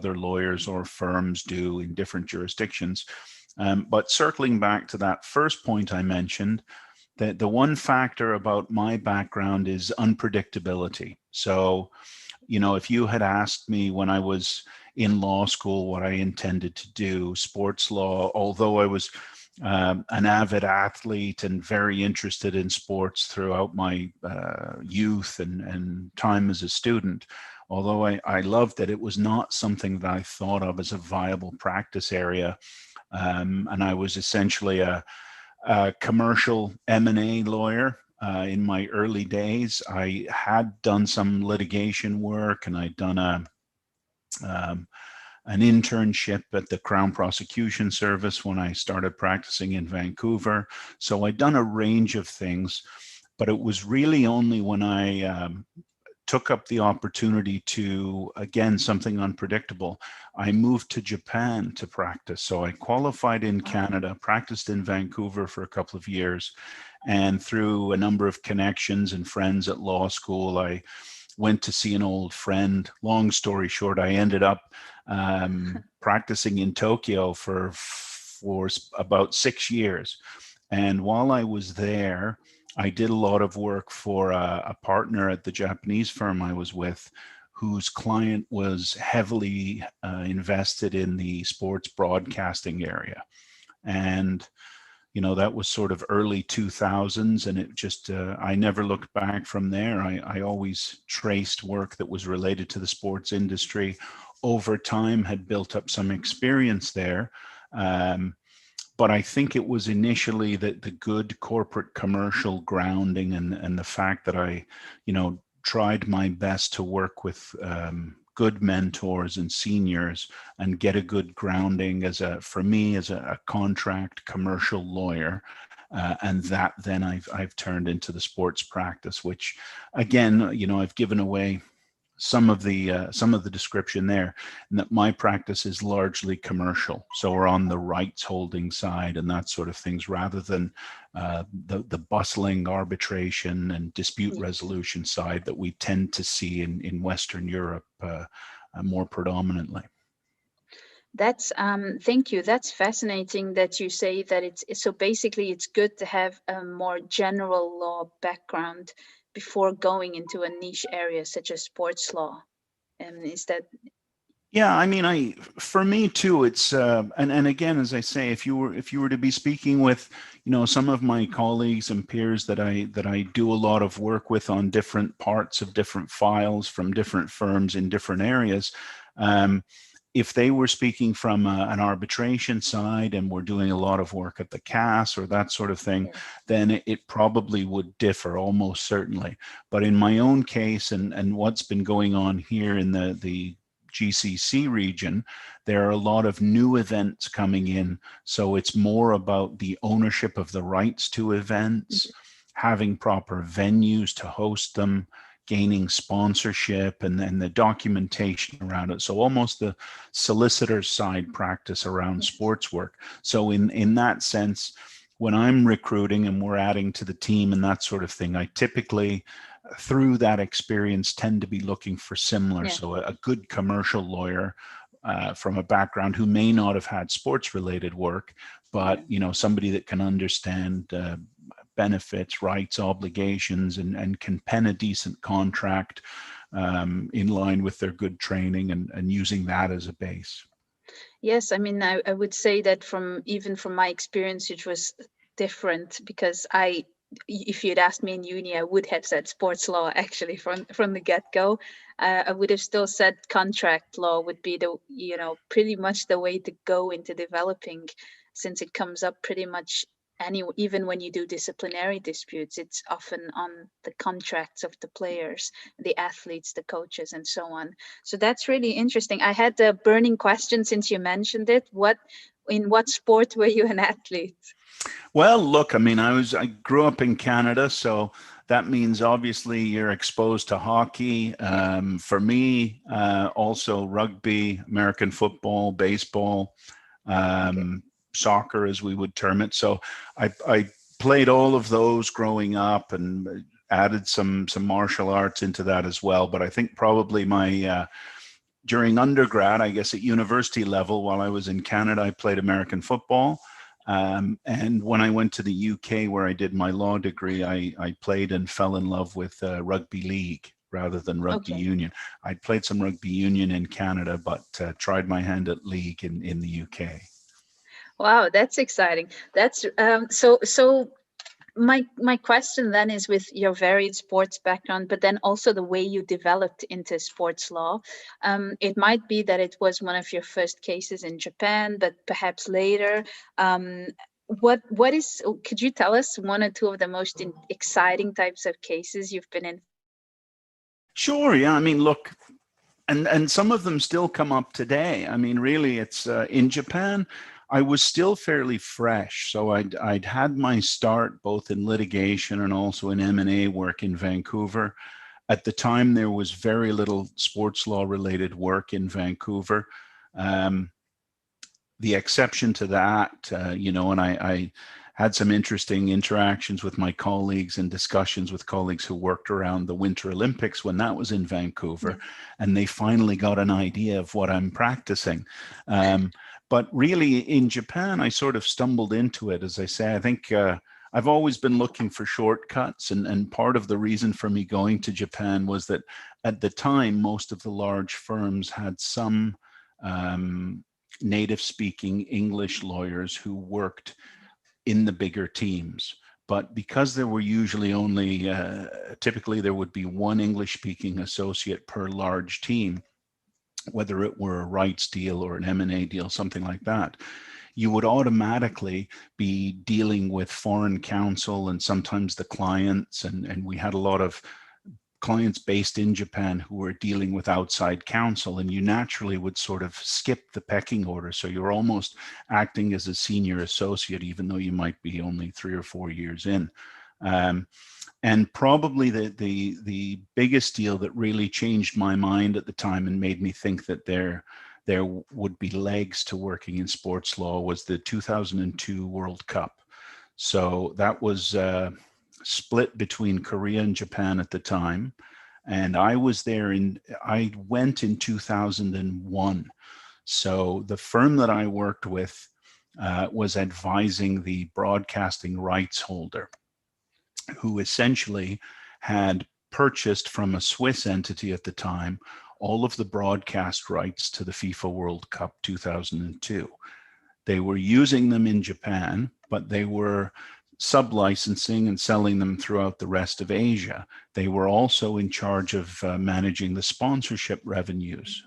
other lawyers or firms do in different jurisdictions. But circling back to that first point I mentioned, the one factor about my background is unpredictability. So, you know, if you had asked me when I was in law school what I intended to do, sports law, although I was an avid athlete and very interested in sports throughout my youth and time as a student, although I loved it, it was not something that I thought of as a viable practice area. And I was essentially a commercial M&A lawyer. In my early days, I had done some litigation work, and I'd done an internship at the Crown Prosecution Service when I started practicing in Vancouver. So I'd done a range of things, but it was really only when I took up the opportunity to, again, something unpredictable, I moved to Japan to practice. So I qualified in Canada, practiced in Vancouver for a couple of years, and through a number of connections and friends at law school, I went to see an old friend. Long story short, I ended up practicing in Tokyo for about 6 years. And while I was there, I did a lot of work for a partner at the Japanese firm I was with, whose client was heavily invested in the sports broadcasting area. And, you know, that was sort of early 2000s, and it just, I never looked back from there. I always traced work that was related to the sports industry. Over time, had built up some experience there. But I think it was initially the good corporate commercial grounding and the fact that I, you know, tried my best to work with good mentors and seniors and get a good grounding for me as a contract commercial lawyer. And that then I've turned into the sports practice, which again, you know, I've given away some of the description there, and that my practice is largely commercial. So we're on the rights holding side and that sort of things, rather than the bustling arbitration and dispute resolution side that we tend to see in Western Europe more predominantly. That's thank you. That's fascinating that you say that it's so basically it's good to have a more general law background before going into a niche area such as sports law. And is that? Yeah, I mean, for me too, it's and again, as I say, if you were to be speaking with, you know, some of my colleagues and peers that I do a lot of work with on different parts of different files from different firms in different areas, if they were speaking from an arbitration side and were doing a lot of work at the CAS or that sort of thing, then it probably would differ almost certainly. But in my own case and what's been going on here in the GCC region, there are a lot of new events coming in. So it's more about the ownership of the rights to events, having proper venues to host them, gaining sponsorship, and then the documentation around it. So almost the solicitor's side practice around sports work. So in that sense, when I'm recruiting and we're adding to the team and that sort of thing, I typically, through that experience, tend to be looking for similar. So a good commercial lawyer from a background who may not have had sports related work, but you know, somebody that can understand benefits, rights, obligations, and can pen a decent contract in line with their good training and using that as a base. Yes, I mean, I would say that even from my experience, it was different because if you'd asked me in uni, I would have said sports law actually from the get-go. I would have still said contract law would be pretty much the way to go into developing, since it comes up pretty much even when you do disciplinary disputes, it's often on the contracts of the players, the athletes, the coaches, and so on. So that's really interesting. I had a burning question since you mentioned it. In what sport were you an athlete? Well, look, I mean, I grew up in Canada, so that means obviously you're exposed to hockey. For me, also rugby, American football, baseball, soccer, as we would term it. So I played all of those growing up and added some martial arts into that as well. But I think probably my during undergrad, I guess at university level, while I was in Canada, I played American football. And when I went to the UK, where I did my law degree, I played and fell in love with rugby league rather than rugby union. I played some rugby union in Canada, but tried my hand at league in the UK. Wow, that's exciting. That's so my question then is, with your varied sports background, but then also the way you developed into sports law, it might be that it was one of your first cases in Japan, but perhaps later. Could you tell us one or two of the most exciting types of cases you've been in? Sure, yeah. I mean, look, and some of them still come up today. I mean, really, it's in Japan, I was still fairly fresh. So I'd had my start both in litigation and also in M&A work in Vancouver. At the time, there was very little sports law related work in Vancouver. The exception to that, and I had some interesting interactions with my colleagues and discussions with colleagues who worked around the Winter Olympics when that was in Vancouver, and they finally got an idea of what I'm practicing. But really in Japan, I sort of stumbled into it. As I say, I think I've always been looking for shortcuts, and part of the reason for me going to Japan was that at the time, most of the large firms had some native speaking English lawyers who worked in the bigger teams. But because there were usually only, typically there would be one English speaking associate per large team, whether it were a rights deal or an M&A deal, something like that, you would automatically be dealing with foreign counsel and sometimes the clients. And we had a lot of clients based in Japan who were dealing with outside counsel, and you naturally would sort of skip the pecking order. So you're almost acting as a senior associate, even though you might be only 3 or 4 years in. And probably the biggest deal that really changed my mind at the time and made me think that there would be legs to working in sports law was the 2002 World Cup. So that was split between Korea and Japan at the time. And I went in 2001. So the firm that I worked with was advising the broadcasting rights holder, who essentially had purchased from a Swiss entity at the time all of the broadcast rights to the FIFA World Cup 2002. They were using them in Japan, but they were sub-licensing and selling them throughout the rest of Asia. They were also in charge of managing the sponsorship revenues.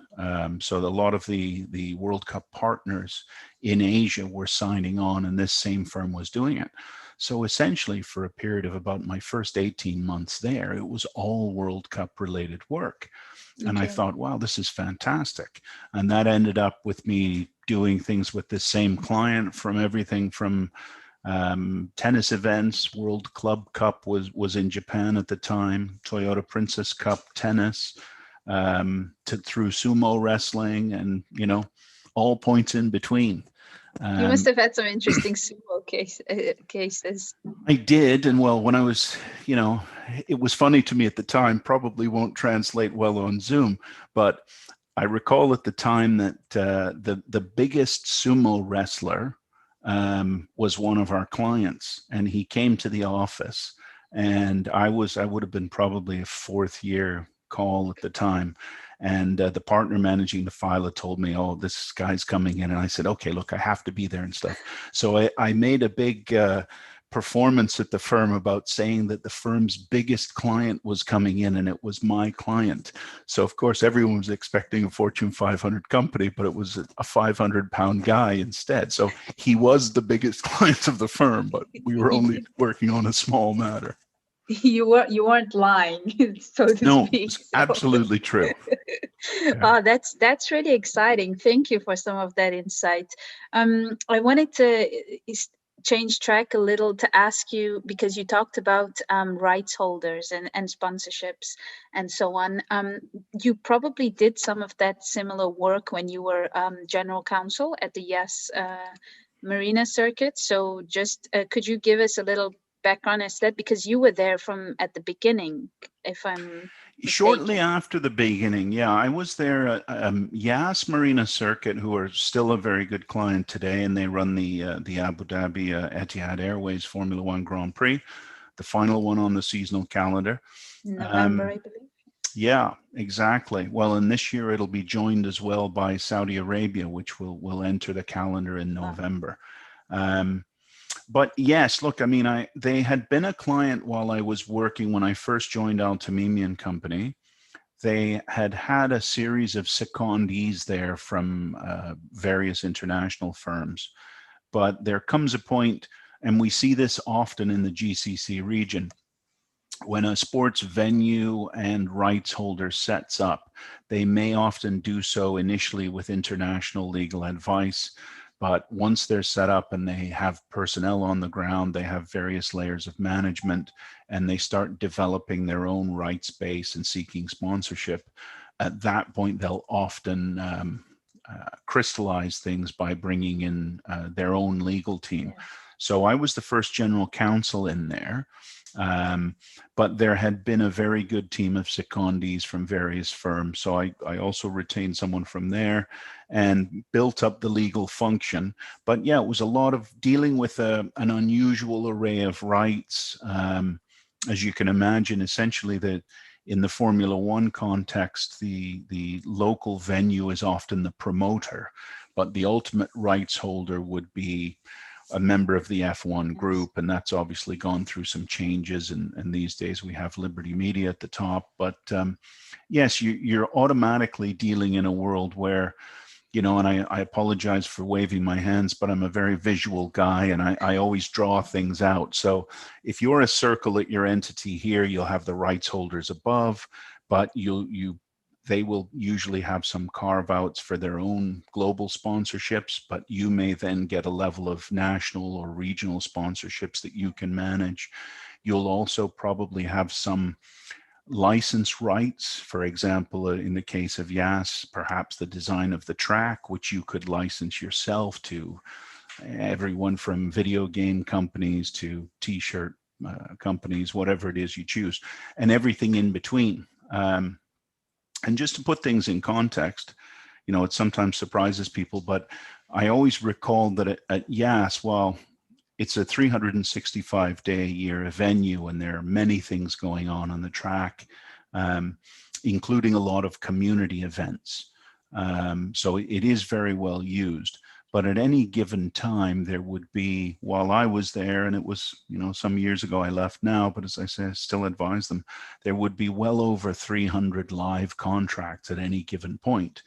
So a lot of the World Cup partners in Asia were signing on, and this same firm was doing it. So essentially, for a period of about my first 18 months there, it was all World Cup related work. And I thought, wow, this is fantastic. And that ended up with me doing things with this same client, from everything from tennis events. World Club Cup was in Japan at the time, Toyota Princess Cup tennis, through sumo wrestling, and all points in between. You must have had some interesting sumo cases. I did. And well, when I was, it was funny to me at the time, probably won't translate well on Zoom, but I recall at the time that the biggest sumo wrestler was one of our clients, and he came to the office, and I would have been probably a 4th year call at the time. And the partner managing the file had told me, oh, this guy's coming in. And I said, okay, look, I have to be there and stuff. So I made a big performance at the firm about saying that the firm's biggest client was coming in, and it was my client. So of course, everyone was expecting a Fortune 500 company, but it was a 500-pound guy instead. So he was the biggest client of the firm, but we were only working on a small matter. You weren't lying, so to speak. No, it's absolutely true. Yeah. Oh, that's really exciting. Thank you for some of that insight. I wanted to change track a little to ask you, because you talked about rights holders and sponsorships and so on. You probably did some of that similar work when you were General Counsel at the Yas Marina Circuit. So just could you give us a little background as that, because you were there from at the beginning, if I'm Shortly after the beginning, yeah, I was there at Yas Marina Circuit, who are still a very good client today, and they run the Abu Dhabi Etihad Airways Formula One Grand Prix, the final one on the seasonal calendar. November, I believe. Yeah, exactly. Well, and this year it'll be joined as well by Saudi Arabia, which will enter the calendar in November. But yes, look, I mean, they had been a client while I was working when I first joined Tamimi Company. They had had a series of secondees there from various international firms. But there comes a point, and we see this often in the GCC region, when a sports venue and rights holder sets up, they may often do so initially with international legal advice. But once they're set up and they have personnel on the ground, they have various layers of management, and they start developing their own rights base and seeking sponsorship. At that point, they'll often crystallize things by bringing in their own legal team. So I was the first general counsel in there. But there had been a very good team of secondees from various firms. So I also retained someone from there and built up the legal function. But yeah, it was a lot of dealing with an unusual array of rights. As you can imagine, essentially in the Formula One context, the local venue is often the promoter, but the ultimate rights holder would be a member of the F1 group, and that's obviously gone through some changes, and these days we have Liberty Media at the top. But yes, you're automatically dealing in a world where, and I apologize for waving my hands, but I'm a very visual guy, and I always draw things out. So if you're a circle at your entity here, you'll have the rights holders above, but they will usually have some carve-outs for their own global sponsorships, but you may then get a level of national or regional sponsorships that you can manage. You'll also probably have some license rights. For example, in the case of Yas, perhaps the design of the track, which you could license yourself to everyone from video game companies to t-shirt companies, whatever it is you choose, and everything in between. And just to put things in context, it sometimes surprises people, but I always recall that at Yas, while it's a 365-day-a-year venue, and there are many things going on the track, including a lot of community events. So it is very well used. But at any given time, there would be, while I was there, and it was, some years ago, I left now, but as I say, I still advise them, there would be well over 300 live contracts at any given point.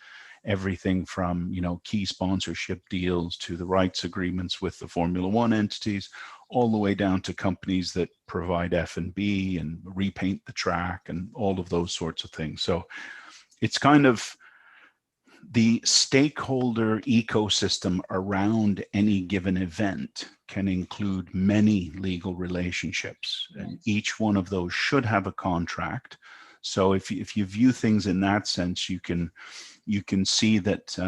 Everything from, key sponsorship deals to the rights agreements with the Formula One entities, all the way down to companies that provide F&B and repaint the track and all of those sorts of things. So it's kind of the stakeholder ecosystem around any given event can include many legal relationships, and each one of those should have a contract. So if you view things in that sense, you can see that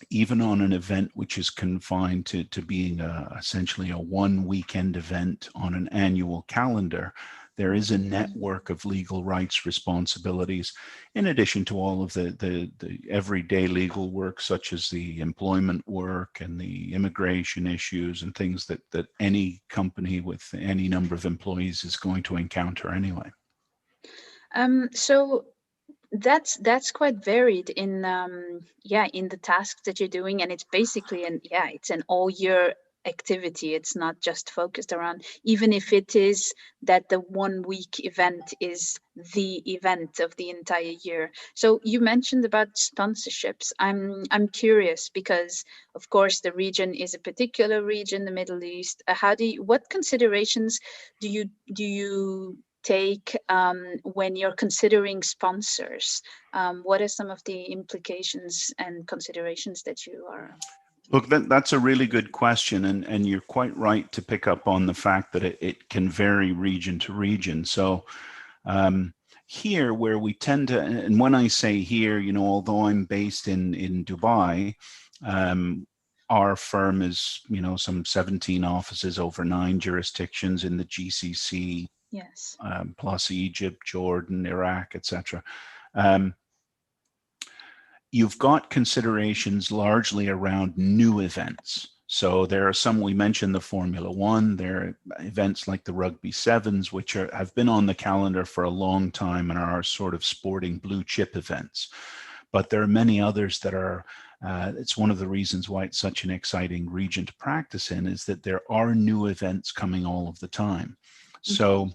even on an event which is confined to being essentially a one weekend event on an annual calendar, there is a network of legal rights responsibilities, in addition to all of the everyday legal work, such as the employment work and the immigration issues and things that any company with any number of employees is going to encounter anyway. So that's quite varied in the tasks that you're doing, and it's basically it's an all year activity. It's not just focused around, even if it is that the 1 week event is the event of the entire year. So you mentioned about sponsorships. I'm curious because of course the region is a particular region, the Middle East. What considerations do you take when you're considering sponsors? What are some of the implications and considerations that you are? Look, that's a really good question, and you're quite right to pick up on the fact that it can vary region to region. So here, where we tend to, and when I say here, although I'm based in Dubai, our firm is, some 17 offices over 9 jurisdictions in the GCC, Yes. Plus Egypt, Jordan, Iraq, etc. You've got considerations largely around new events. So there are some, we mentioned the Formula One, there are events like the Rugby Sevens, which have been on the calendar for a long time and are sort of sporting blue chip events. But there are many others that are, it's one of the reasons why it's such an exciting region to practice in, is that there are new events coming all of the time. So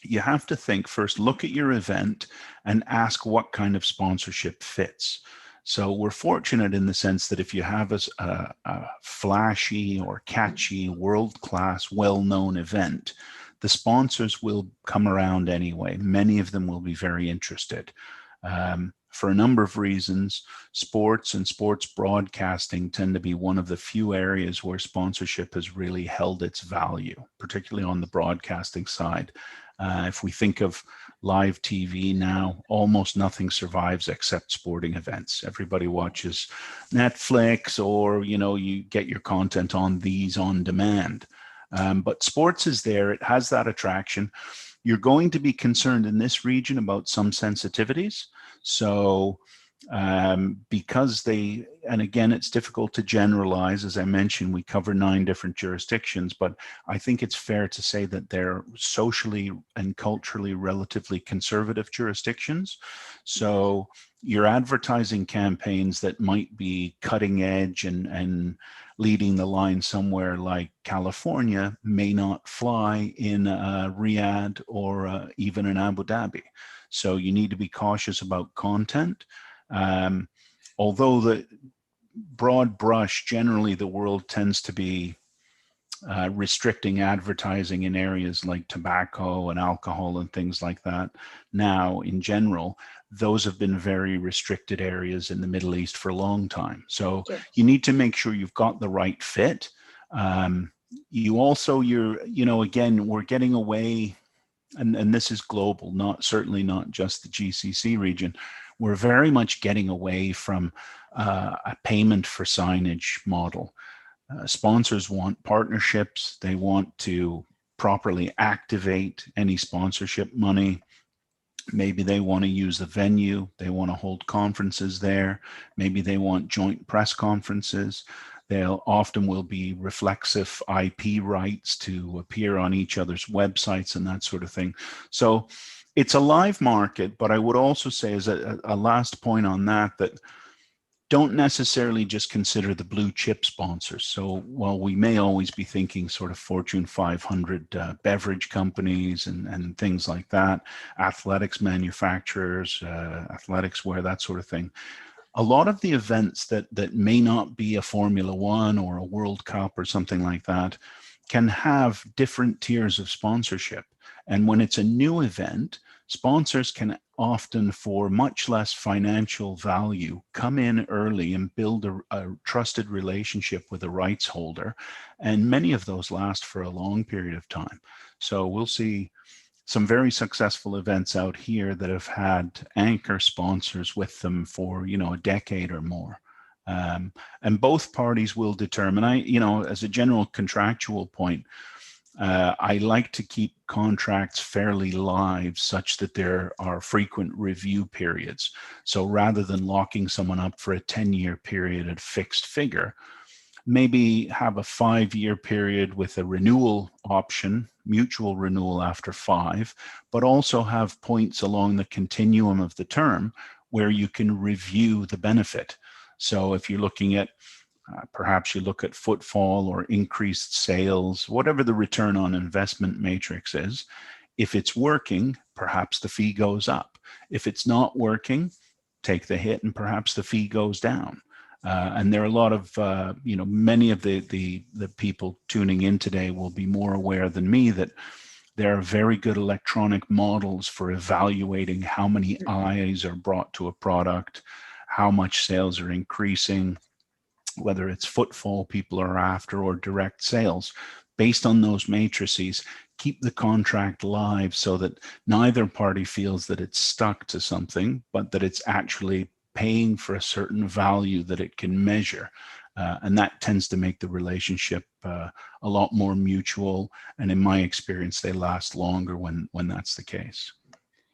you have to think first, look at your event and ask what kind of sponsorship fits. So we're fortunate in the sense that if you have a flashy or catchy, world-class, well-known event, the sponsors will come around anyway. Many of them will be very interested. For a number of reasons, sports and sports broadcasting tend to be one of the few areas where sponsorship has really held its value, particularly on the broadcasting side. If we think of live TV now, almost nothing survives except sporting events. Everybody watches Netflix, or, you know, you get your content on these on demand. But sports is there, it has that attraction. You're going to be concerned in this region about some sensitivities. So because they, and again, it's difficult to generalize. As I mentioned, we cover 9 different jurisdictions, but I think it's fair to say that they're socially and culturally relatively conservative jurisdictions. So your advertising campaigns that might be cutting edge and leading the line somewhere like California may not fly in Riyadh or even in Abu Dhabi. So you need to be cautious about content. Although the broad brush, generally the world tends to be restricting advertising in areas like tobacco and alcohol and things like that. Now, in general, those have been very restricted areas in the Middle East for a long time. So you need to make sure you've got the right fit. You also, again, we're getting away, and this is global, certainly not just the GCC region. We're very much getting away from a payment for signage model. Sponsors want partnerships. They want to properly activate any sponsorship money. Maybe they want to use the venue. They want to hold conferences there. Maybe they want joint press conferences. They'll often will be reflexive IP rights to appear on each other's websites and that sort of thing. So it's a live market, but I would also say as a last point on that, that don't necessarily just consider the blue chip sponsors. So while we may always be thinking sort of Fortune 500 beverage companies and things like that, athletics manufacturers, athletics wear, that sort of thing, a lot of the events that may not be a Formula One or a World Cup or something like that can have different tiers of sponsorship. And when it's a new event, sponsors can often, for much less financial value, come in early and build a trusted relationship with a rights holder. And many of those last for a long period of time. So we'll see some very successful events out here that have had anchor sponsors with them for, a decade or more. And both parties will determine, as a general contractual point, I like to keep contracts fairly live such that there are frequent review periods. So rather than locking someone up for a 10-year period at fixed figure, maybe have a 5-year period with a renewal option, mutual renewal after 5, but also have points along the continuum of the term where you can review the benefit. So if you're looking at perhaps you look at footfall or increased sales, whatever the return on investment matrix is. If it's working, perhaps the fee goes up. If it's not working, take the hit and perhaps the fee goes down. And there are a lot of, many of the people tuning in today will be more aware than me that there are very good electronic models for evaluating how many eyes are brought to a product, how much sales are increasing, whether it's footfall people are after or direct sales. Based on those matrices, keep the contract live so that neither party feels that it's stuck to something, but that it's actually paying for a certain value that it can measure. And that tends to make the relationship a lot more mutual. And in my experience, they last longer when that's the case.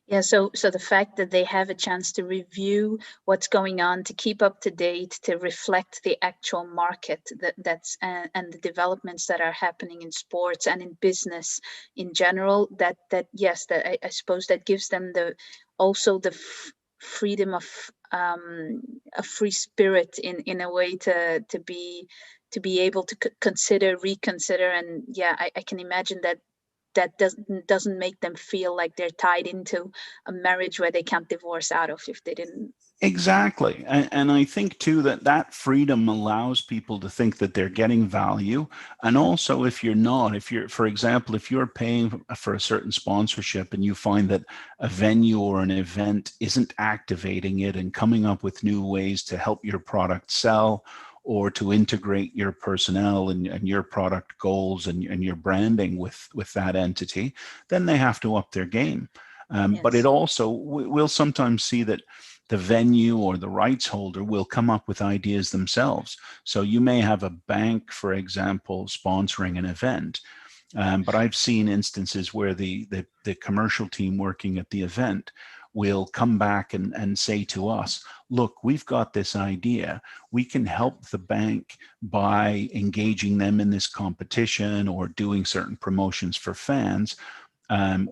Yeah, so the fact that they have a chance to review what's going on, to keep up to date, to reflect the actual market that's and the developments that are happening in sports and in business in general, that yes, that I suppose that gives them also the freedom of a free spirit in a way to be able to consider, reconsider, and yeah, I can imagine that doesn't make them feel like they're tied into a marriage where they can't divorce out of if they didn't. Exactly. And I think too that freedom allows people to think that they're getting value. And also if you're, for example, if you're paying for a certain sponsorship and you find that a venue or an event isn't activating it and coming up with new ways to help your product sell, or to integrate your personnel and your product goals and your branding with that entity, then they have to up their game. Yes. But it also, we'll sometimes see that the venue or the rights holder will come up with ideas themselves. So you may have a bank, for example, sponsoring an event. But I've seen instances where the commercial team working at the event will come back and say to us, look, we've got this idea. We can help the bank by engaging them in this competition or doing certain promotions for fans.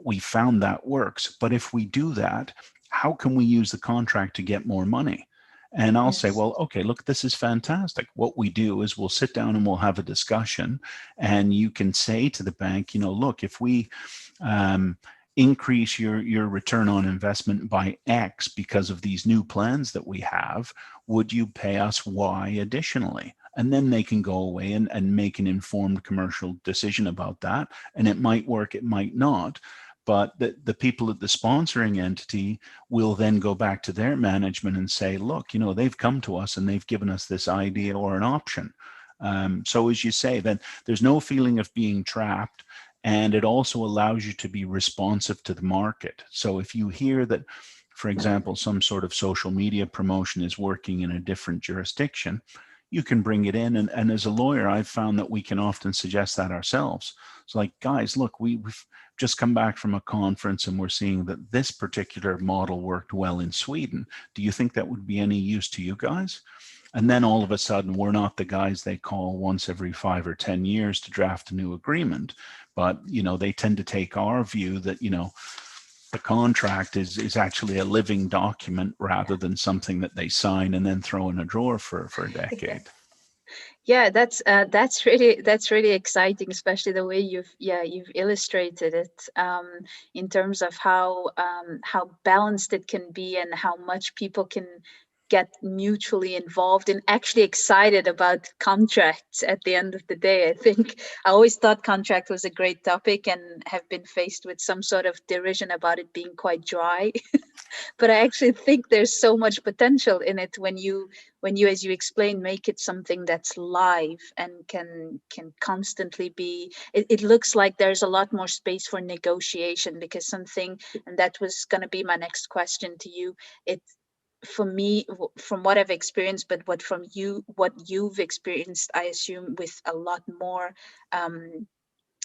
We found that works. But if we do that, how can we use the contract to get more money? And I'll say, well, okay, look, this is fantastic. What we do is we'll sit down and we'll have a discussion, and you can say to the bank, look, if we increase your return on investment by X because of these new plans that we have, would you pay us Y additionally? And then they can go away and make an informed commercial decision about that. And it might work, it might not. But the people at the sponsoring entity will then go back to their management and say, look, they've come to us and they've given us this idea or an option. So as you say, then there's no feeling of being trapped. And it also allows you to be responsive to the market. So if you hear that, for example, some sort of social media promotion is working in a different jurisdiction, you can bring it in. And as a lawyer, I've found that we can often suggest that ourselves. It's like, guys, look, we've just come back from a conference and we're seeing that this particular model worked well in Sweden. Do you think that would be any use to you guys? And then all of a sudden, we're not the guys they call once every 5 or 10 years to draft a new agreement. But, they tend to take our view that, the contract is actually a living document rather than something that they sign and then throw in a drawer for a decade. Yeah, that's really exciting, especially the way you've illustrated it in terms of how balanced it can be and how much people can get mutually involved and actually excited about contracts at the end of the day. I think I always thought contract was a great topic and have been faced with some sort of derision about it being quite dry. But I actually think there's so much potential in it when you, as you explain, make it something that's live and can constantly be, it looks like there's a lot more space for negotiation, because something, and that was going to be my next question to you, for me, from what I've experienced, but what you've experienced, I assume with a lot more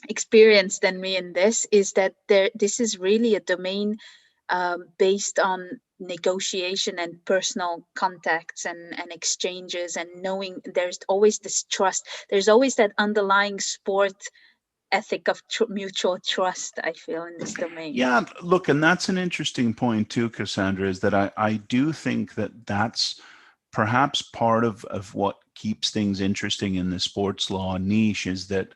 experience than me in this, is that this is really a domain based on negotiation and personal contacts and exchanges, and knowing there's always this trust. There's always that underlying sport ethic of mutual trust, I feel, in this domain. Yeah, look, and that's an interesting point too, Cassandra, is that I do think that that's perhaps part of what keeps things interesting in the sports law niche, is that,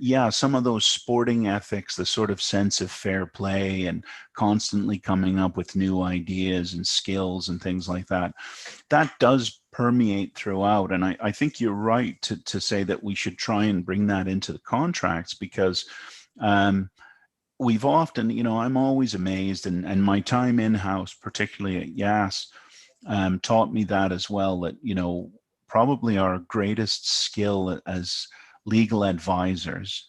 yeah, some of those sporting ethics, the sort of sense of fair play and constantly coming up with new ideas and skills and things like that, that does permeate throughout. And I think you're right to say that we should try and bring that into the contracts, because we've often, I'm always amazed, and my time in-house, particularly at Yas, taught me that as well, that, probably our greatest skill as legal advisors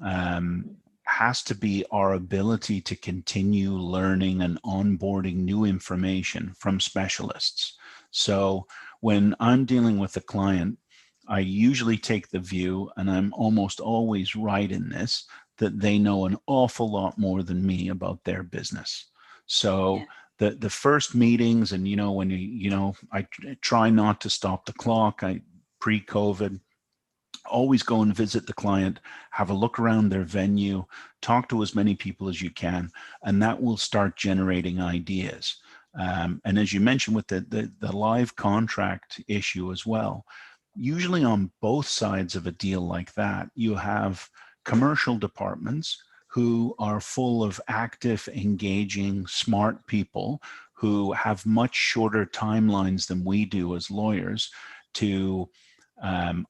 has to be our ability to continue learning and onboarding new information from specialists. So when I'm dealing with a client, I usually take the view, and I'm almost always right in this, that they know an awful lot more than me about their business. So the first meetings, and when I try not to stop the clock. Pre-COVID, always go and visit the client, have a look around their venue, talk to as many people as you can, and that will start generating ideas. And as you mentioned with the live contract issue as well, usually on both sides of a deal like that, you have commercial departments who are full of active, engaging, smart people who have much shorter timelines than we do as lawyers to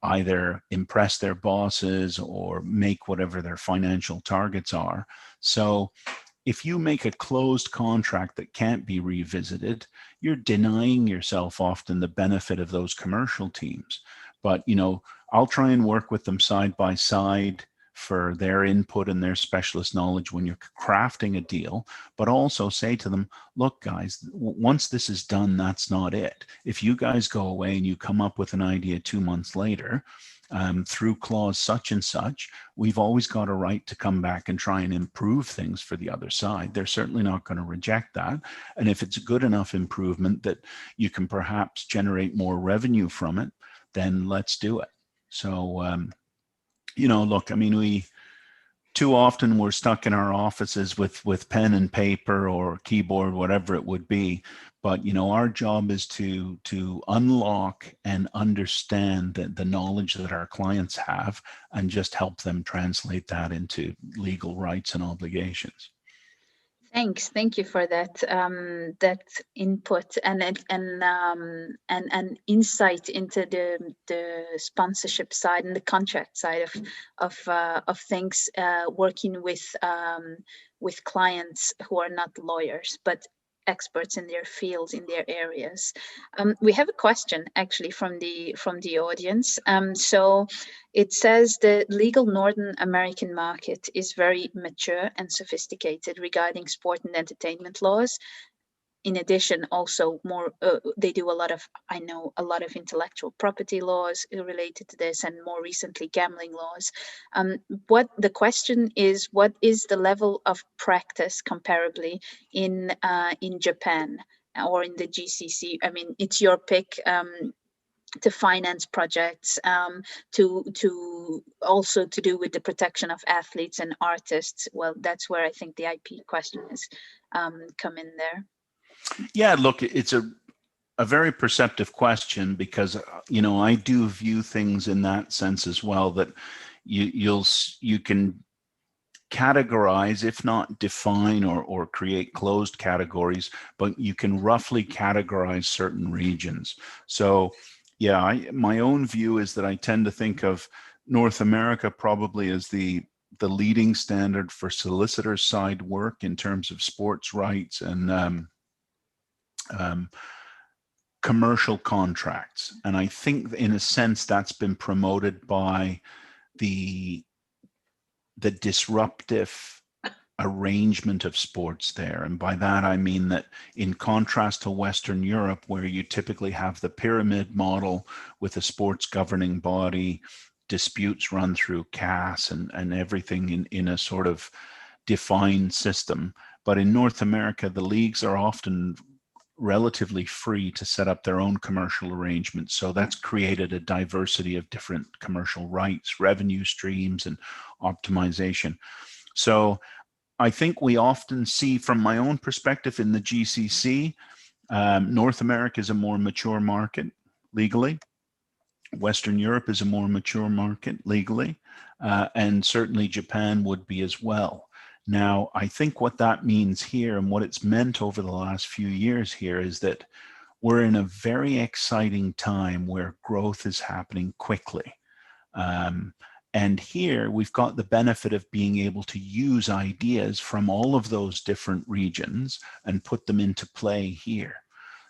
either impress their bosses or make whatever their financial targets are. So if you make a closed contract that can't be revisited, you're denying yourself often the benefit of those commercial teams. But, I'll try and work with them side by side for their input and their specialist knowledge when you're crafting a deal, but also say to them, look, guys, once this is done, that's not it. If you guys go away and you come up with an idea 2 months later, through clause such and such, we've always got a right to come back and try and improve things for the other side. They're certainly not going to reject that. And if it's a good enough improvement that you can perhaps generate more revenue from it, then let's do it. So, look, we too often we're stuck in our offices with pen and paper or keyboard, whatever it would be. But our job is to unlock and understand the knowledge that our clients have and just help them translate that into legal rights and obligations. Thanks. Thank you for that input and insight into the sponsorship side and the contract side of things, working with clients who are not lawyers but experts in their fields, in their areas. We have a question actually from the audience. So it says the legal Northern American market is very mature and sophisticated regarding sport and entertainment laws. In addition, also they do a lot of intellectual property laws related to this, and more recently gambling laws. What the question is, what is the level of practice comparably in Japan or in the GCC? It's your pick. To finance projects, to also to do with the protection of athletes and artists. Well, that's where I think the IP question has come in there. Yeah, look, it's a very perceptive question because, I do view things in that sense as well, that you can categorize, if not define or create closed categories, but you can roughly categorize certain regions. So yeah, my own view is that I tend to think of North America probably as the leading standard for solicitor side work in terms of sports rights and commercial contracts. And I think in a sense that's been promoted by the disruptive arrangement of sports there. And by that, I mean that in contrast to Western Europe, where you typically have the pyramid model with a sports governing body, disputes run through CAS and everything in a sort of defined system. But in North America, the leagues are often relatively free to set up their own commercial arrangements. So that's created a diversity of different commercial rights, revenue streams, and optimization. So I think we often see, from my own perspective in the GCC, North America is a more mature market legally. Western Europe is a more mature market legally, and certainly Japan would be as well. Now, I think what that means here and what it's meant over the last few years here is that we're in a very exciting time where growth is happening quickly. And here we've got the benefit of being able to use ideas from all of those different regions and put them into play here.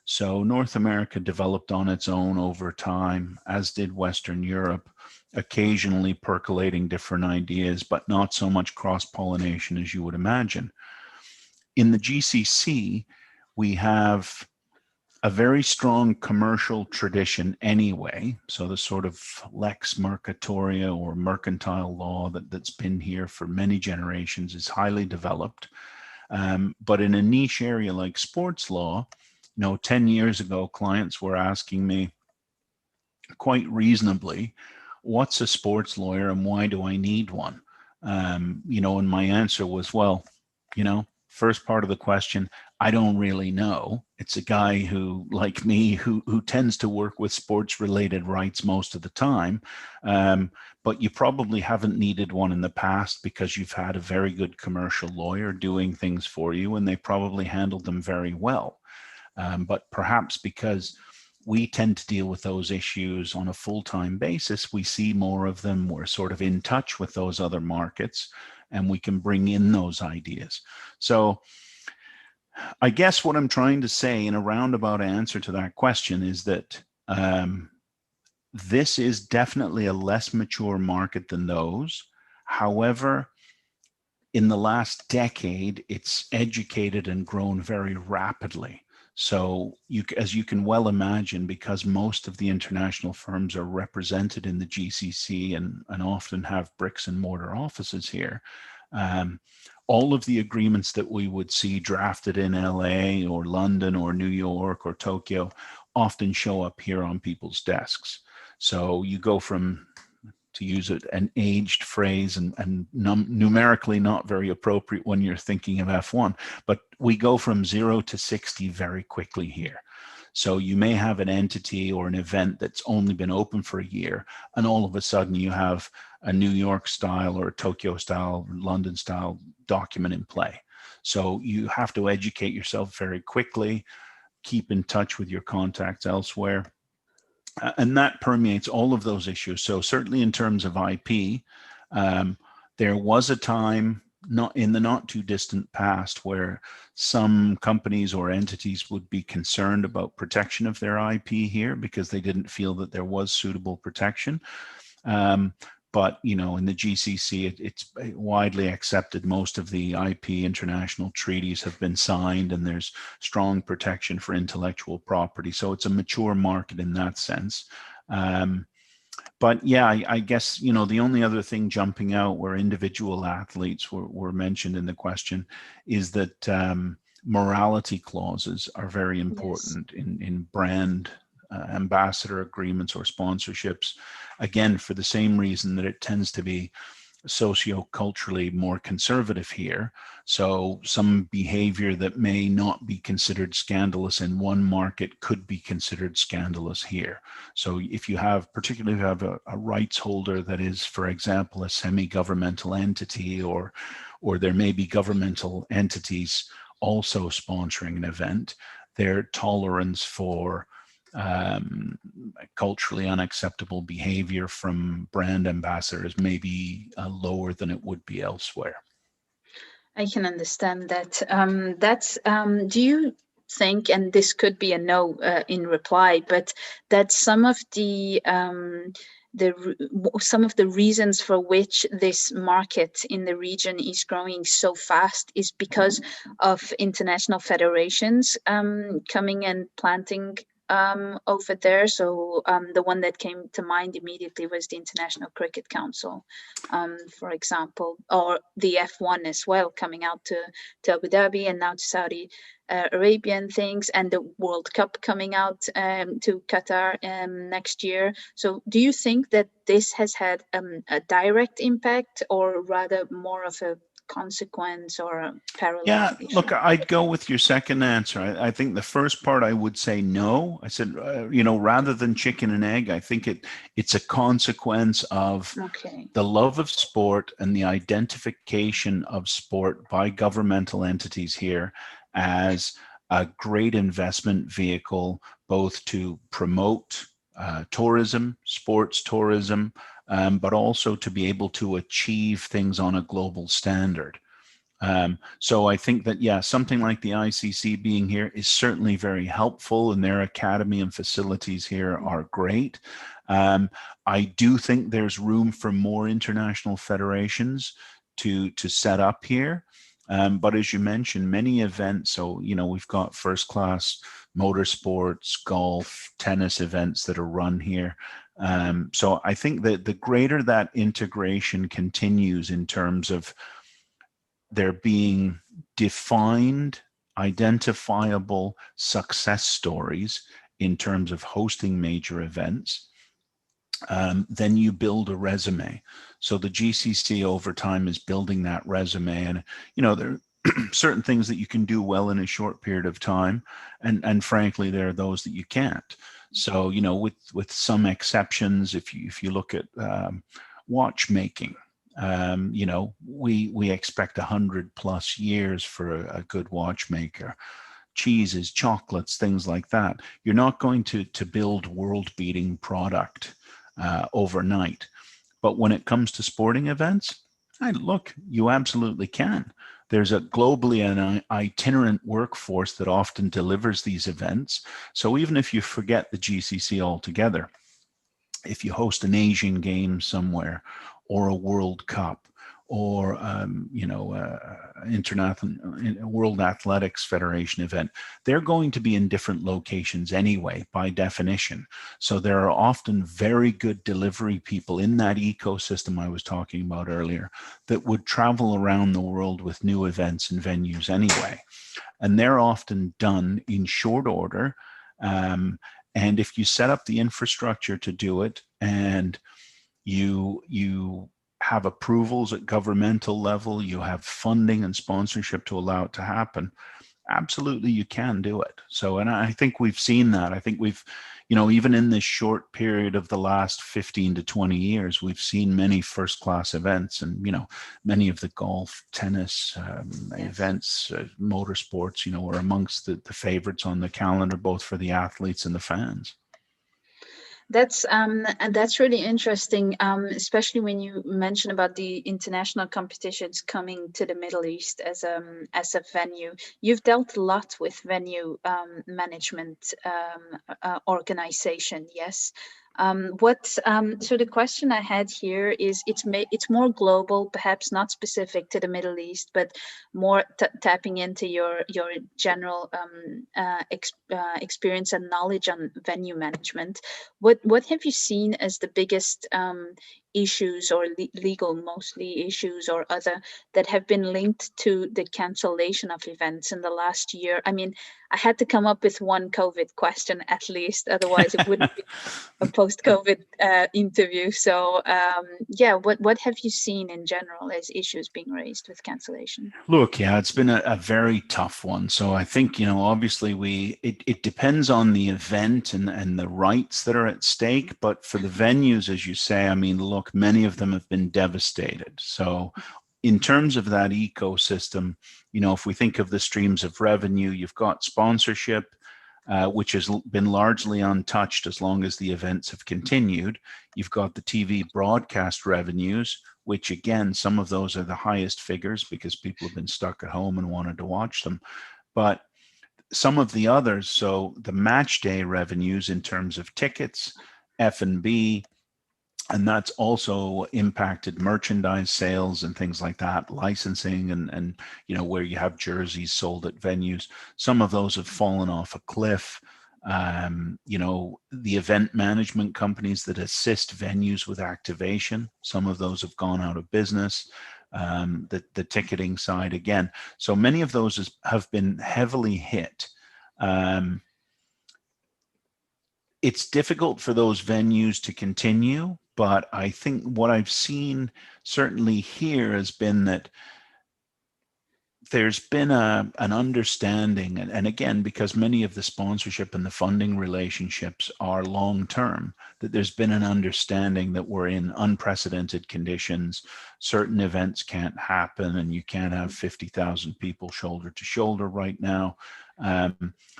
So North America developed on its own over time, as did Western Europe, occasionally percolating different ideas, but not so much cross-pollination as you would imagine. In the GCC, we have a very strong commercial tradition anyway. So the sort of lex mercatoria or mercantile law that's been here for many generations is highly developed. But in a niche area like sports law, 10 years ago, clients were asking me quite reasonably, what's a sports lawyer and why do I need one? And my answer was, well, first part of the question, I don't really know. It's a guy who, like me, who tends to work with sports related rights most of the time. But you probably haven't needed one in the past because you've had a very good commercial lawyer doing things for you and they probably handled them very well. But perhaps because we tend to deal with those issues on a full-time basis, we see more of them, we're sort of in touch with those other markets, and we can bring in those ideas. So I guess what I'm trying to say in a roundabout answer to that question is that this is definitely a less mature market than those. However, in the last decade, it's educated and grown very rapidly. So as you can well imagine, because most of the international firms are represented in the GCC and often have bricks and mortar offices here, all of the agreements that we would see drafted in LA or London or New York or Tokyo often show up here on people's desks. So you go from, to use an aged phrase and numerically not very appropriate when you're thinking of F1, but we go from 0 to 60 very quickly here. So you may have an entity or an event that's only been open for a year, and all of a sudden you have a New York style or a Tokyo style, London style document in play. So you have to educate yourself very quickly, keep in touch with your contacts elsewhere. And that permeates all of those issues. So certainly in terms of IP, there was a time not in the not too distant past where some companies or entities would be concerned about protection of their IP here because they didn't feel that there was suitable protection. But, in the GCC, it's widely accepted. Most of the IP international treaties have been signed and there's strong protection for intellectual property. So it's a mature market in that sense. But yeah, I guess, the only other thing jumping out where individual athletes were mentioned in the question is that morality clauses are very important. Yes. in brand ambassador agreements or sponsorships, again, for the same reason that it tends to be socio-culturally more conservative here. So some behavior that may not be considered scandalous in one market could be considered scandalous here. So if you have, particularly if you have a rights holder that is, for example, a semi-governmental entity, or there may be governmental entities also sponsoring an event, their tolerance for culturally unacceptable behavior from brand ambassadors may be lower than it would be elsewhere. I can understand that. Do you think, and this could be a no in reply, but that some of the reasons for which this market in the region is growing so fast is because of international federations coming and planting over there. So the one that came to mind immediately was the International Cricket Council, for example, or the F1 as well, coming out to Abu Dhabi and now to Saudi Arabia and things, and the World Cup coming out to Qatar next year. So do you think that this has had a direct impact, or rather more of a consequence or a parallel? Yeah, look, I'd go with your second answer. I think the first part I would say no. I said, rather than chicken and egg, I think it's a consequence of the love of sport and the identification of sport by governmental entities here as a great investment vehicle, both to promote tourism, sports tourism, but also to be able to achieve things on a global standard. So I think that, yeah, something like the ICC being here is certainly very helpful, and their academy and facilities here are great. I do think there's room for more international federations to set up here. But as you mentioned, many events, so, we've got first class motorsports, golf, tennis events that are run here. So I think that the greater that integration continues in terms of there being defined, identifiable success stories in terms of hosting major events, then you build a resume. So the GCC over time is building that resume, and there are certain things that you can do well in a short period of time, and frankly, there are those that you can't. So with some exceptions, if you look at watchmaking, we expect 100+ years for a good watchmaker. Cheeses, chocolates, things like that. You're not going to build world-beating product overnight. But when it comes to sporting events, look, you absolutely can. There's a globally an itinerant workforce that often delivers these events. So even if you forget the GCC altogether, if you host an Asian game somewhere, or a World Cup, or international World Athletics Federation event, they're going to be in different locations anyway, by definition. So there are often very good delivery people in that ecosystem I was talking about earlier that would travel around the world with new events and venues anyway. And they're often done in short order. And if you set up the infrastructure to do it, and you have approvals at governmental level, you have funding and sponsorship to allow it to happen, absolutely you can do it. So, and I think we've seen that. I think we've, even in this short period of the last 15 to 20 years, we've seen many first-class events, and, many of the golf, tennis events, motorsports, are amongst the favorites on the calendar, both for the athletes and the fans. That's really interesting, especially when you mention about the international competitions coming to the Middle East as a venue. You've dealt a lot with venue management organization, yes. So the question I had here is, it's more global, perhaps not specific to the Middle East, but more tapping into your general experience and knowledge on venue management. What have you seen as the biggest issues, or legal mostly issues, or other, that have been linked to the cancellation of events in the last year? I mean, I had to come up with one COVID question at least, otherwise it wouldn't be a post-COVID interview. So what have you seen in general as issues being raised with cancellation? Look, yeah, it's been a very tough one. So I think, obviously it depends on the event and the rights that are at stake. But for the venues, as you say, look, many of them have been devastated. So in terms of that ecosystem, if we think of the streams of revenue, you've got sponsorship, which has been largely untouched as long as the events have continued. You've got the TV broadcast revenues, which again, some of those are the highest figures because people have been stuck at home and wanted to watch them. But some of the others, so the match day revenues in terms of tickets, F&B, and that's also impacted merchandise sales and things like that, licensing and where you have jerseys sold at venues. Some of those have fallen off a cliff. The event management companies that assist venues with activation, some of those have gone out of business. The ticketing side again. So many of those have been heavily hit. It's difficult for those venues to continue, but I think what I've seen certainly here has been that there's been an understanding, and again, because many of the sponsorship and the funding relationships are long-term, that there's been an understanding that we're in unprecedented conditions. Certain events can't happen, and you can't have 50,000 people shoulder to shoulder right now.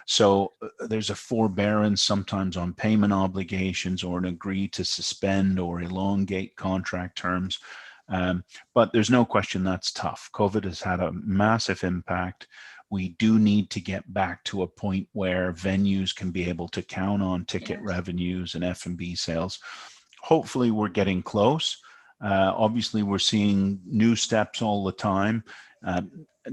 So there's a forbearance sometimes on payment obligations, or an agree to suspend or elongate contract terms. But there's no question that's tough. COVID has had a massive impact. We do need to get back to a point where venues can be able to count on ticket revenues and F&B sales. Hopefully we're getting close. Obviously we're seeing new steps all the time.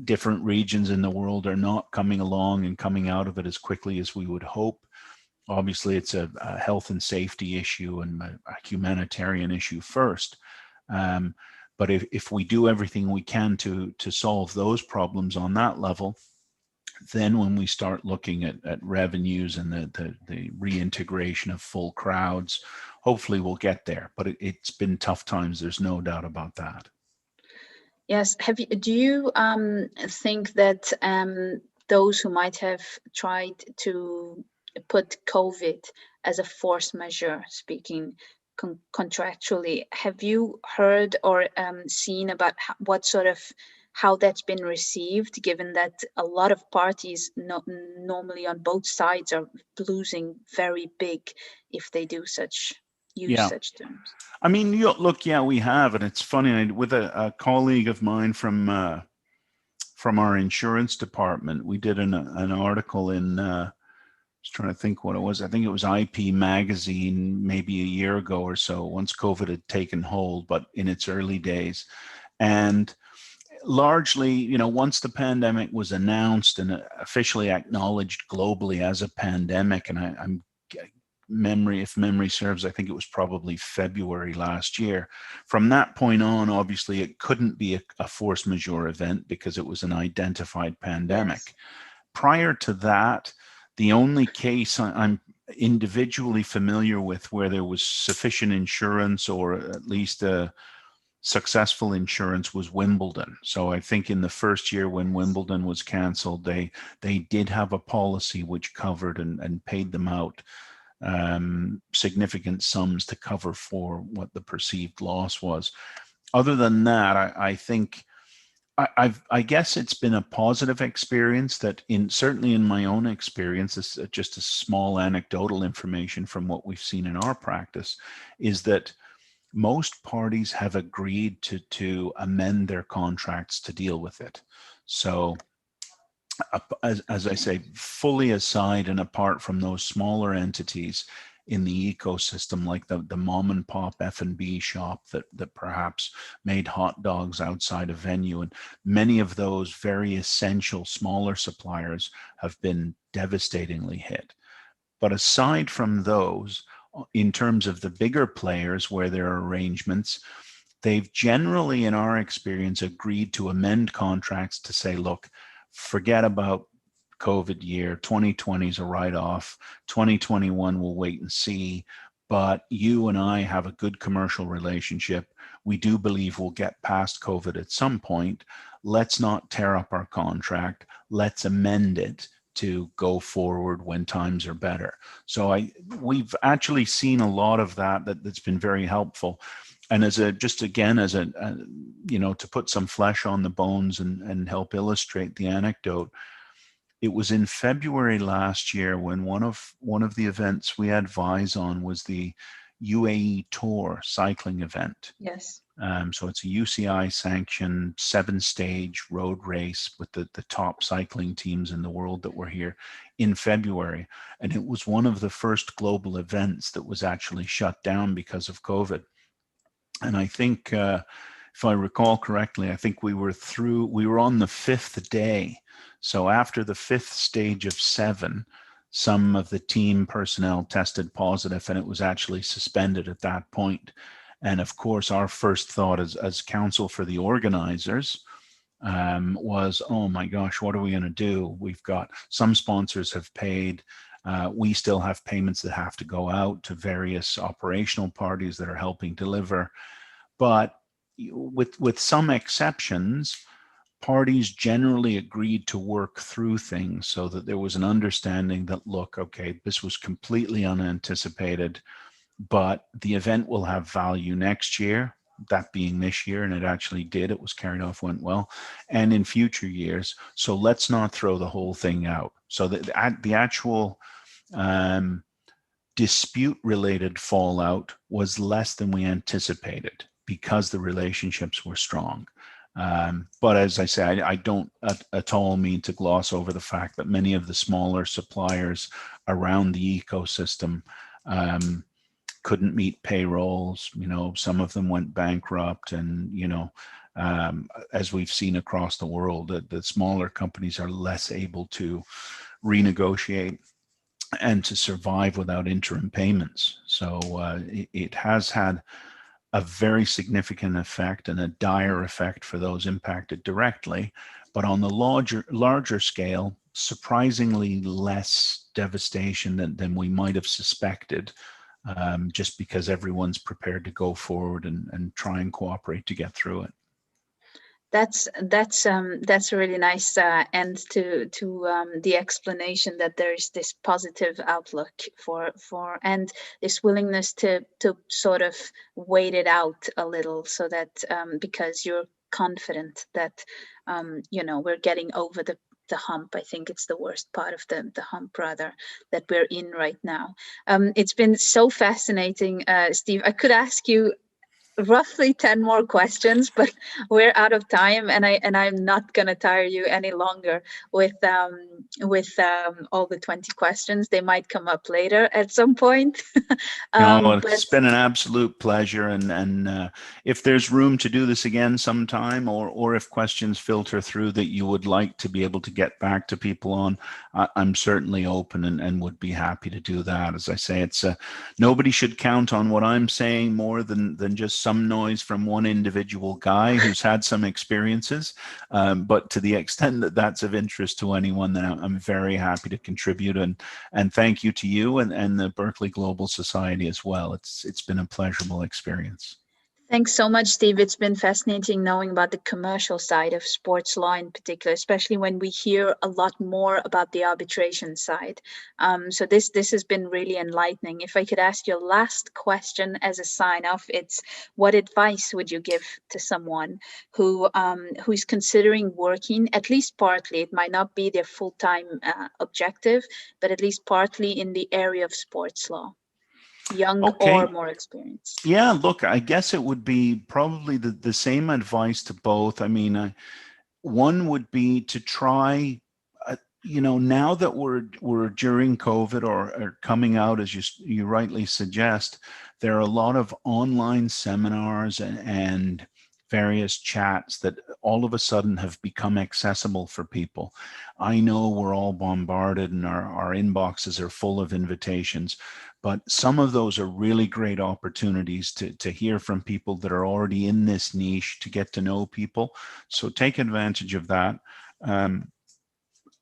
different regions in the world are not coming along and coming out of it as quickly as we would hope. Obviously, it's a health and safety issue and a humanitarian issue first. But if we do everything we can to solve those problems on that level, then when we start looking at revenues and the reintegration of full crowds, hopefully we'll get there. But it's been tough times. There's no doubt about that. Yes. Do you think that those who might have tried to put COVID as a force majeure, speaking contractually, have you heard or seen about how that's been received, given that a lot of parties normally on both sides are losing very big if they do use such terms? I mean, look, yeah, we have, and it's funny. With a colleague of mine from our insurance department, we did an article in. I was trying to think what it was. I think it was IP Magazine, maybe a year ago or so, once COVID had taken hold, but in its early days, and largely, once the pandemic was announced and officially acknowledged globally as a pandemic, and if memory serves, I think it was probably February last year. From that point on, obviously, it couldn't be a force majeure event because it was an identified pandemic. Yes. Prior to that, the only case I'm individually familiar with where there was sufficient insurance, or at least a successful insurance, was Wimbledon. So I think in the first year when Wimbledon was canceled, they did have a policy which covered and paid them out significant sums to cover for what the perceived loss was. Other than that, I think I guess it's been a positive experience that certainly in my own experience, this is just a small anecdotal information from what we've seen in our practice, is that most parties have agreed to amend their contracts to deal with it. So as I say, fully aside and apart from those smaller entities in the ecosystem, like the mom and pop F&B shop that perhaps made hot dogs outside a venue, and many of those very essential smaller suppliers have been devastatingly hit. But aside from those, in terms of the bigger players where there are arrangements, they've generally, in our experience, agreed to amend contracts to say, look, forget about COVID year, 2020 is a write-off, 2021 we'll wait and see, but you and I have a good commercial relationship. We do believe we'll get past COVID at some point. Let's not tear up our contract. Let's amend it to go forward when times are better. So we've actually seen a lot of that's been very helpful. And to put some flesh on the bones and help illustrate the anecdote, it was in February last year when one of the events we advise on was the U.A.E. Tour cycling event. Yes. So it's a UCI sanctioned 7-stage road race with the top cycling teams in the world that were here in February. And it was one of the first global events that was actually shut down because of COVID. And I think, if I recall correctly, I think we were on the 5th day. So after the 5th stage of 7, some of the team personnel tested positive, and it was actually suspended at that point. And of course, our first thought as counsel for the organizers was, oh my gosh, what are we going to do? We've got some sponsors have paid. We still have payments that have to go out to various operational parties that are helping deliver. But with some exceptions, parties generally agreed to work through things so that there was an understanding that, look, okay, this was completely unanticipated, but the event will have value next year, that being this year, and it actually did. It was carried off, went well, and in future years. So let's not throw the whole thing out. So the actual dispute-related fallout was less than we anticipated because the relationships were strong. But as I say, I don't at all mean to gloss over the fact that many of the smaller suppliers around the ecosystem couldn't meet payrolls. Some of them went bankrupt, and as we've seen across the world, the smaller companies are less able to renegotiate and to survive without interim payments. So it has had a very significant effect and a dire effect for those impacted directly. But on the larger scale, surprisingly less devastation than we might have suspected, just because everyone's prepared to go forward and try and cooperate to get through it. That's a really nice end to the explanation that there is this positive outlook for and this willingness to sort of wait it out a little, so that because you're confident that we're getting over the hump. I think it's the worst part of the hump, rather, that we're in right now. It's been so fascinating, Steve. I could ask you roughly 10 more questions, but we're out of time, and I'm not gonna tire you any longer with all the 20 questions. They might come up later at some point. No, it's been an absolute pleasure, and if there's room to do this again sometime, or if questions filter through that you would like to be able to get back to people on, I'm certainly open and would be happy to do that. As I say, it's nobody should count on what I'm saying more than just some noise from one individual guy who's had some experiences. But to the extent that that's of interest to anyone, then I'm very happy to contribute. And thank you to you and the Berkeley Global Society as well. It's been a pleasurable experience. Thanks so much, Steve. It's been fascinating knowing about the commercial side of sports law in particular, especially when we hear a lot more about the arbitration side. So this has been really enlightening. If I could ask you a last question as a sign off, it's what advice would you give to someone who's considering working, at least partly, it might not be their full-time objective, but at least partly in the area of sports law? Young or more experienced? Yeah, look, I guess it would be probably the same advice to both. I mean, one would be to try, now that we're during COVID or coming out, as you rightly suggest, there are a lot of online seminars and various chats that all of a sudden have become accessible for people. I know we're all bombarded and our inboxes are full of invitations, but some of those are really great opportunities to hear from people that are already in this niche, to get to know people. So take advantage of that.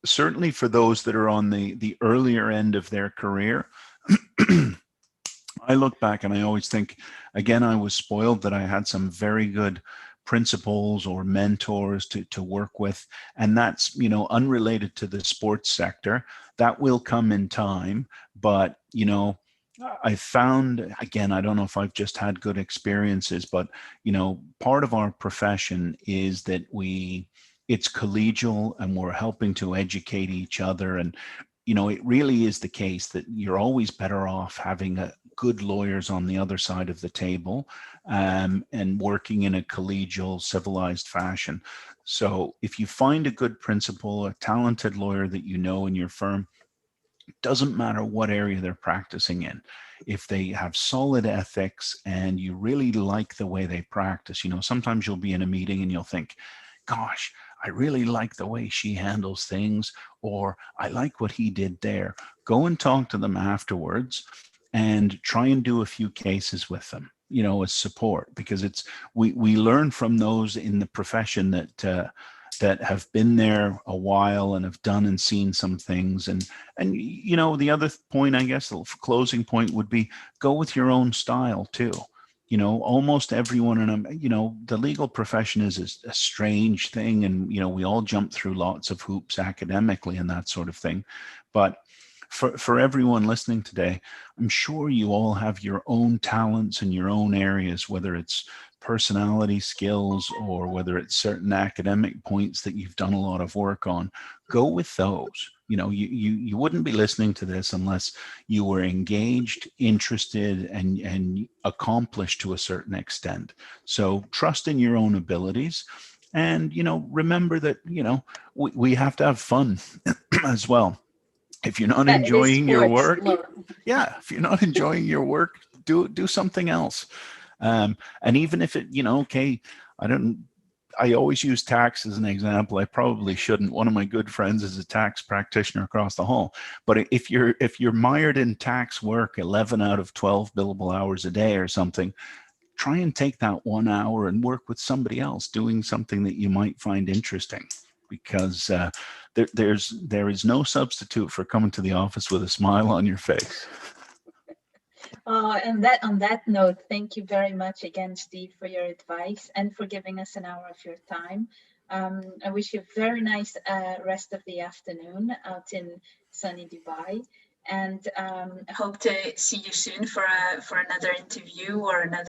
Certainly for those that are on the earlier end of their career, I look back and I always think, again, I was spoiled that I had some very good principals or mentors to work with. And that's, unrelated to the sports sector. That will come in time. But, I found, again, I don't know if I've just had good experiences, but, part of our profession is that it's collegial and we're helping to educate each other. And, it really is the case that you're always better off having good lawyers on the other side of the table, and working in a collegial, civilized fashion. So if you find a good principal, a talented lawyer that you know in your firm, it doesn't matter what area they're practicing in. If they have solid ethics and you really like the way they practice, sometimes you'll be in a meeting and you'll think, gosh, I really like the way she handles things, or I like what he did there. Go and talk to them afterwards and try and do a few cases with them, as support, because we learn from those in the profession that have been there a while and have done and seen some things. And the other point, I guess, the closing point would be, go with your own style too. Almost everyone the legal profession is a strange thing, and we all jump through lots of hoops academically and that sort of thing. But for everyone listening today, I'm sure you all have your own talents in your own areas, whether it's personality skills or whether it's certain academic points that you've done a lot of work on. Go with those. You wouldn't be listening to this unless you were engaged, interested, and accomplished to a certain extent. So trust in your own abilities, and remember that we have to have fun as well. If you're not enjoying your work, if you're not enjoying your work, do something else. And even if it, okay, I always use tax as an example. I probably shouldn't. One of my good friends is a tax practitioner across the hall. But if you're mired in tax work 11 out of 12 billable hours a day or something, try and take that 1 hour and work with somebody else doing something that you might find interesting, because there is no substitute for coming to the office with a smile on your face. And on that note, thank you very much again, Steve, for your advice and for giving us an hour of your time. I wish you a very nice rest of the afternoon out in sunny Dubai, and hope to see you soon for another interview or another